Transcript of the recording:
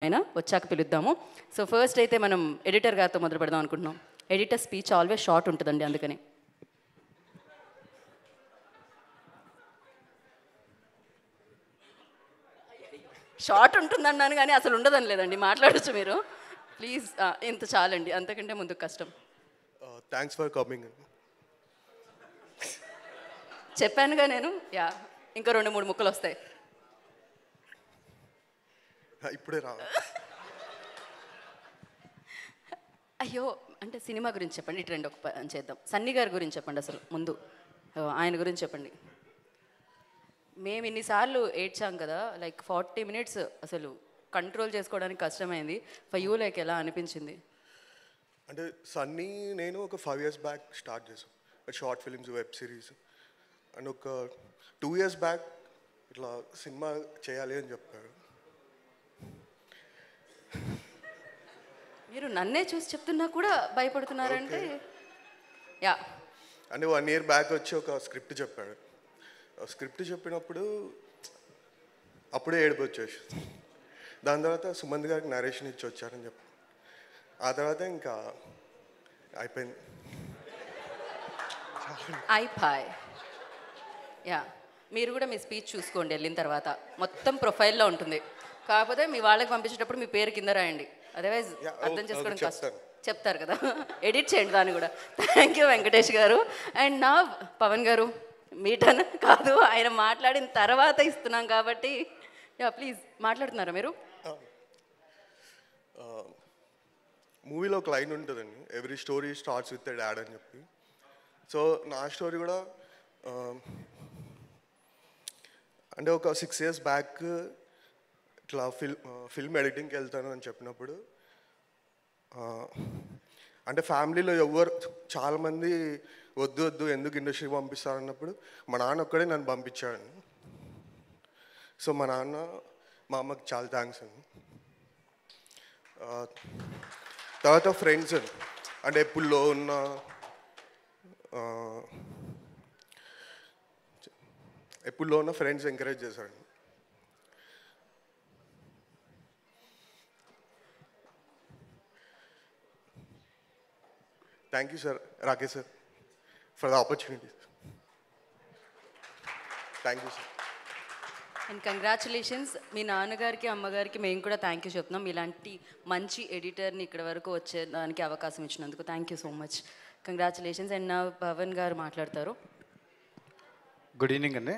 అయినా వచ్చాక పిలుద్దాము. So first అయితే మనం ఎడిటర్ గారితో మొదలు పెడదాం అనుకుంటున్నాం. ఎడిటర్ స్పీచ్ ఆల్వేస్ షార్ట్ ఉంటుందండి, అందుకని. షార్ట్ ఉంటుందన్నాను కానీ అసలు ఉండదని లేదండి, మాట్లాడచ్చు మీరు ప్లీజ్. ఇంత చాలండి, అంతకంటే ముందు కష్టం. Thanks for coming. చెప్పానుగా నేను. ఇంకా 2-3 ముక్కలు వస్తాయి. ఇప్పుడే రా. అయ్యో, అంటే సినిమా గురించి చెప్పండి. ఇటు రండి, ఒక పని చేద్దాం. సన్నీ గారి గురించి చెప్పండి అసలు ముందు. ఆయన గురించి చెప్పండి. మేము ఇన్నిసార్లు ఏడ్చాం కదా, లైక్ 40 minutes అసలు కంట్రోల్ చేసుకోవడానికి కష్టమైంది. ఫర్ యూ లైక్ ఎలా అనిపించింది? అంటే సన్నీ నేను ఒక 5 years బ్యాక్ స్టార్ట్ చేసాం short films, web series. And ఒక 2 years బ్యాక్ ఇట్లా సినిమా చేయాలి అని చెప్పాడు. మీరు నన్నే చూసి చెప్తున్నా కూడా భయపడుతున్నారంటే యా. అంటే 1 year బ్యాక్ వచ్చి ఒక స్క్రిప్ట్ చెప్పాడు. స్క్రిప్ట్ చెప్పినప్పుడు అప్పుడే ఏడుపు వచ్చేసి, దాని తర్వాత సుమంత్ గారికి నరేషన్ ఇచ్చి వచ్చారని చెప్పి, ఆ తర్వాత ఇంకా అయిపోయింది. యా, మీరు కూడా మీ స్పీచ్ చూసుకోండి వెళ్ళిన తర్వాత, మొత్తం ప్రొఫైల్లో ఉంటుంది. కాకపోతే మీ వాళ్ళకి పంపించేటప్పుడు మీ పేరు కింద రాయండి, అదర్వైజ్ అర్థం చేసుకోవడం కష్టం. చెప్తారు కదా, ఎడిట్ చేయండి దాన్ని కూడా. థ్యాంక్ యూ వెంకటేష్ గారు. అండ్ నా పవన్ గారు, మీ టర్న్ కాదు, ఆయన మాట్లాడిన తర్వాత ఇస్తున్నాం కాబట్టి యా ప్లీజ్ మాట్లాడుతున్నారా మీరు? మూవీలో ఒక లైన్ ఉంటుందండి, every story starts with a dad అని చెప్పి. సో నా స్టోరీ కూడా అంటే ఒక 6 years బ్యాక్ ఇట్లా ఫిల్మ్ ఎడిటింగ్కి వెళ్తాను అని చెప్పినప్పుడు, అంటే ఫ్యామిలీలో ఎవరు చాలామంది వద్దు వద్దు ఎందుకు ఇండస్ట్రీకి పంపిస్తారన్నప్పుడు మా నాన్న ఒక్కడే నన్ను పంపించాడండి. సో మా నాన్న మా అమ్మకి చాలా థ్యాంక్స్ అండి. తర్వాత ఫ్రెండ్స్ అంటే ఎప్పుడులో ఉన్న ఫ్రెండ్స్ ఎంకరేజ్ చేశారండి. Thank you sir, Rakesh sir, for the opportunity. Thank you sir. And congratulations. మీ నాన్నగారికి అమ్మగారికి మేము కూడా థ్యాంక్ యూ చెప్తున్నాం, ఇలాంటి మంచి ఎడిటర్ని ఇక్కడ వరకు వచ్చేదానికి అవకాశం ఇచ్చినందుకు thank you so much. Congratulations. And నా పవన్ గారు మాట్లాడతారు. గుడ్ ఈవినింగ్ అండి.